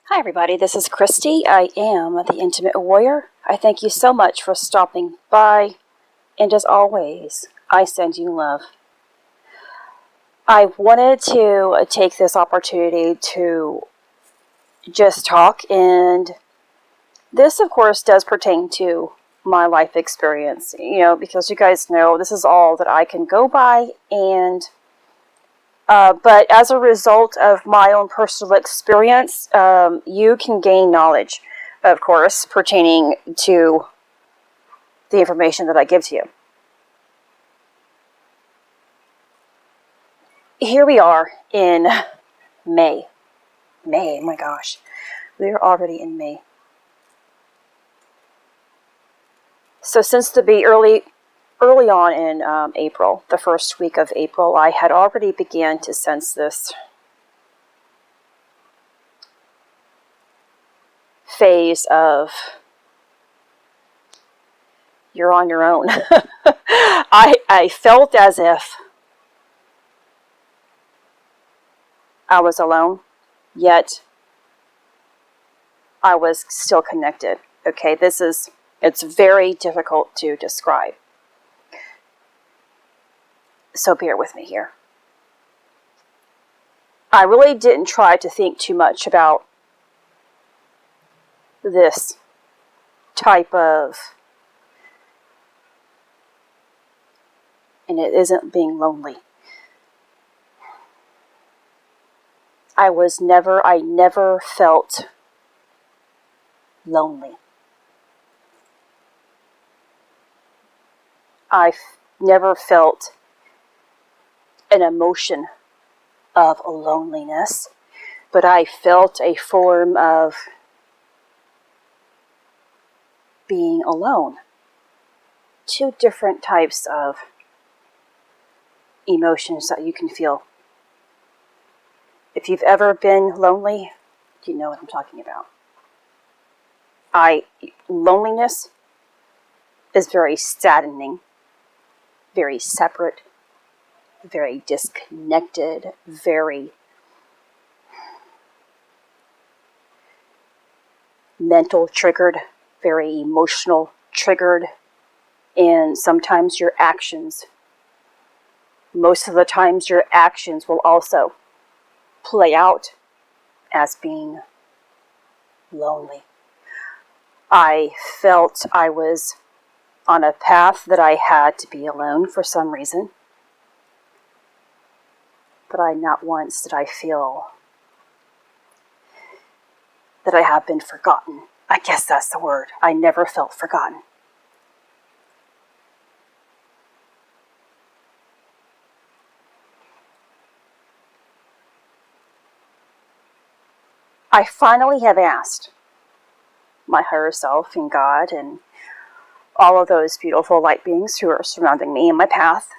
Hi everybody, this is Christy. I am the Intimate Warrior. I thank you so much for stopping by, and as always, I send you love. I wanted to take this opportunity to just talk, and this of course does pertain to my life experience, because you guys know this is all that I can go by, and but as a result of my own personal experience, you can gain knowledge, of course, pertaining to the information that I give to you. Here we are in May. May, my gosh. We're already in May. So since the early on in April, the first week of April, I had already began to sense this phase of you're on your own. I felt as if I was alone, yet I was still connected. Okay, it's very difficult to describe. So bear with me here. I really didn't try to think too much about this type of, and it isn't being lonely. I never felt lonely. I never felt an emotion of loneliness, but I felt a form of being alone. Two different types of emotions that you can feel. If you've ever been lonely, you know what I'm talking about. Loneliness is very saddening, very separate, very disconnected, very mental triggered, very emotional triggered, and sometimes your actions, most of the times your actions will also play out as being lonely. I felt I was on a path that I had to be alone for some reason. But not once did I feel that I have been forgotten. I guess that's the word. I never felt forgotten. I finally have asked my higher self and God and all of those beautiful light beings who are surrounding me in my path,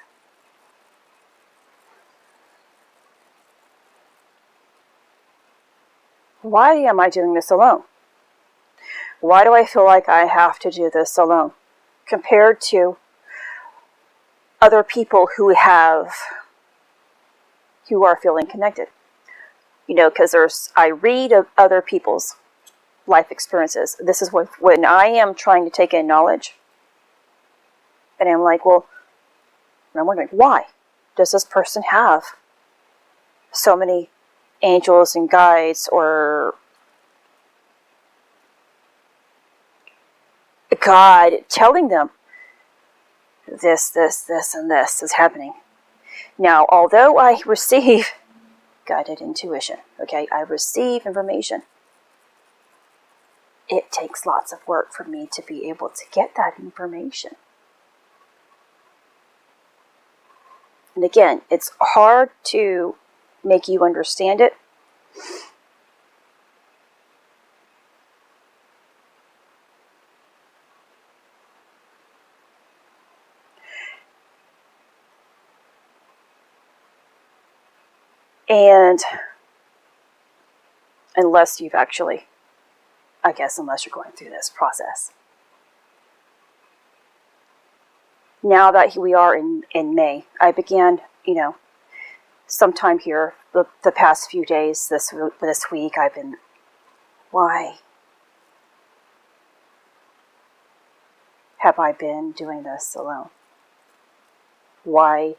why am I doing this alone? Why do I feel like I have to do this alone compared to other people who are feeling connected? Because I read of other people's life experiences. This is when I am trying to take in knowledge, and I'm like, well, I'm wondering, why does this person have so many angels and guides, or God telling them this, and this is happening? Now, although I receive guided intuition, okay, I receive information, it takes lots of work for me to be able to get that information. And again, it's hard to make you understand it. And unless you've actually, unless you're going through this process. Now that we are in May, I began, sometime here, the past few days, this week, I've been Why have I been doing this alone? Why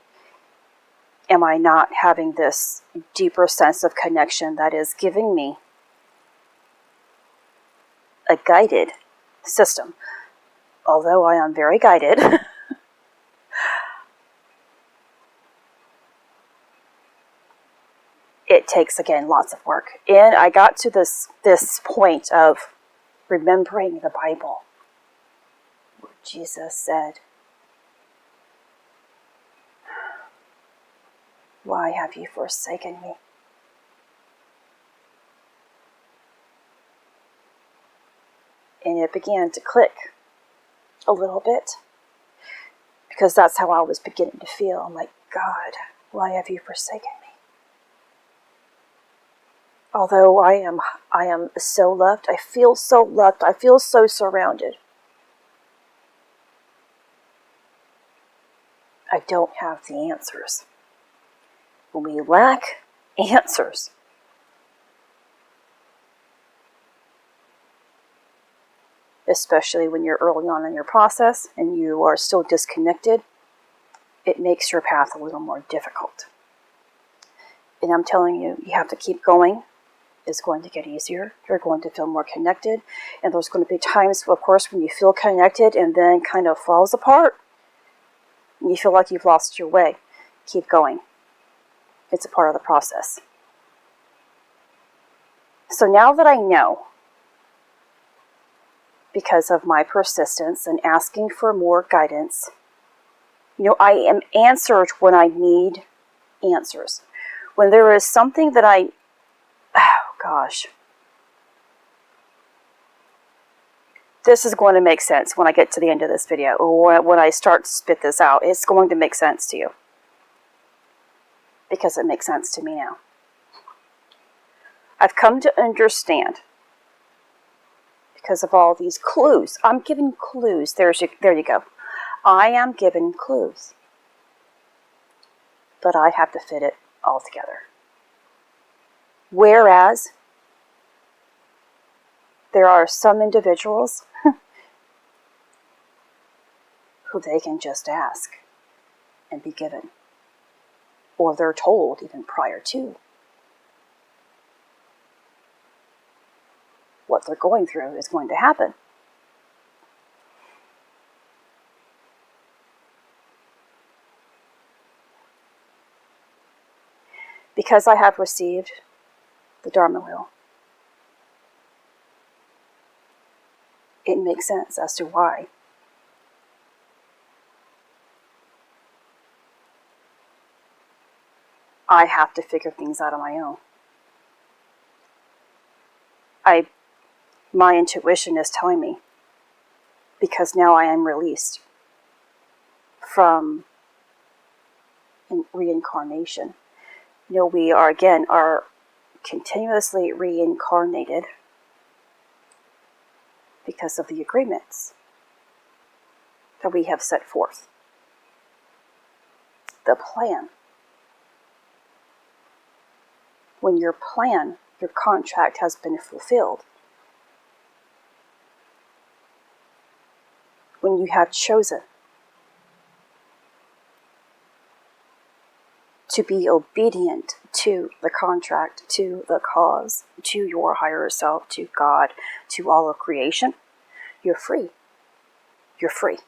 am I not having this deeper sense of connection that is giving me a guided system? Although I am very guided, it takes, again, lots of work. And I got to this point of remembering the Bible, where Jesus said, "Why have you forsaken me?" And it began to click a little bit, because that's how I was beginning to feel. I'm like, God, why have you forsaken me? Although I am so loved, I feel so loved, I feel so surrounded, I don't have the answers. When we lack answers, especially when you're early on in your process and you are still disconnected, it makes your path a little more difficult. And I'm telling you, you have to keep going. It's going to get easier. You're going to feel more connected. And there's going to be times, of course, when you feel connected and then kind of falls apart. And you feel like you've lost your way. Keep going. It's a part of the process. So now that I know, because of my persistence and asking for more guidance, I am answered when I need answers. When there is something that this is going to make sense when I get to the end of this video, or when I start to spit this out. It's going to make sense to you, because it makes sense to me now. I've come to understand, because of all these clues. I'm given clues. There you go. I am given clues. But I have to fit it all together. Whereas there are some individuals who they can just ask and be given. Or they're told even prior to what they're going through is going to happen. Because I have received the Dharma wheel, it makes sense as to why I have to figure things out on my own. My intuition is telling me, because now I am released from reincarnation. We are continuously reincarnated because of the agreements that we have set forth. The plan. When your contract has been fulfilled, when you have chosen to be obedient to the contract, to the cause, to your higher self, to God, to all of creation, you're free. You're free.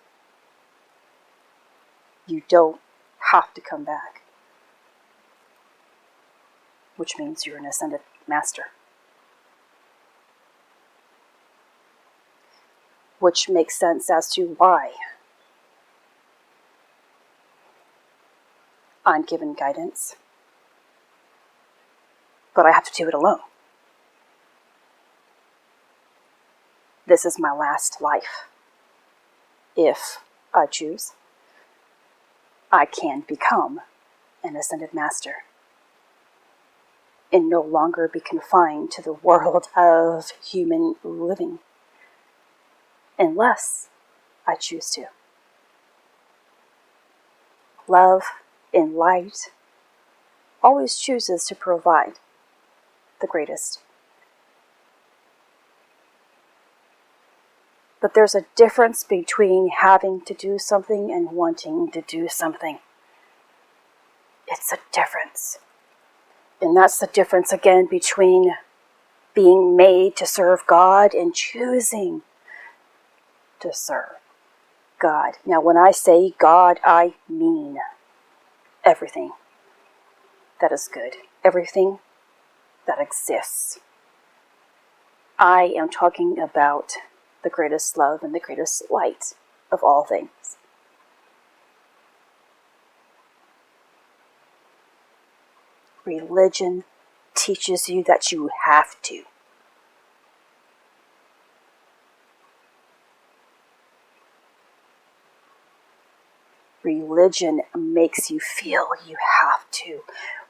You don't have to come back. Which means you're an ascended master. Which makes sense as to why I'm given guidance, but I have to do it alone. This is my last life. If I choose, I can become an ascended master and no longer be confined to the world of human living, unless I choose to. Love and light always chooses to provide the greatest. But there's a difference between having to do something and wanting to do something. It's a difference. And that's the difference, again, between being made to serve God and choosing to serve God. Now, when I say God, I mean everything that is good, everything that exists. I am talking about the greatest love and the greatest light of all things. Religion teaches you that you have to. Religion makes you feel you have to,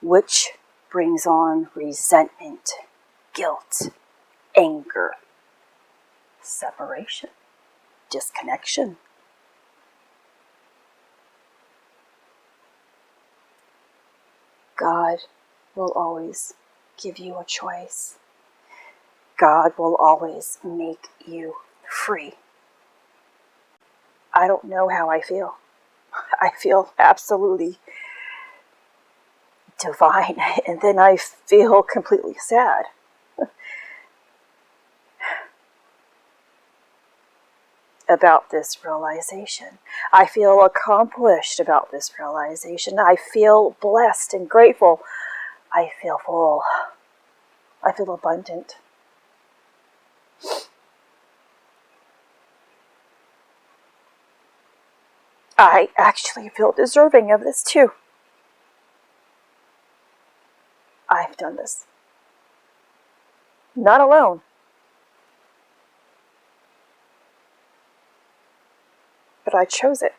which brings on resentment, guilt, anger, separation, disconnection. God will always give you a choice. God will always make you free. I don't know how I feel. I feel absolutely divine, and then I feel completely sad. About this realization. I feel accomplished about this realization. I feel blessed and grateful. I feel full. I feel abundant. I actually feel deserving of this too. I've done this. Not alone. But I chose it.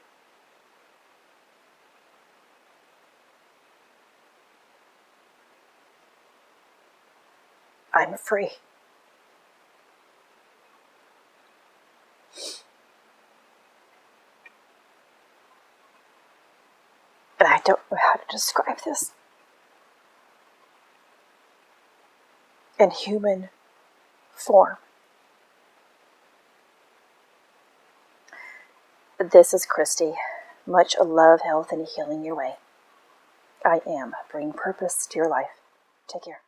I'm free. And I don't know how to describe this in human form. This is Christy. Much love, health, and healing your way. I am bringing purpose to your life. Take care.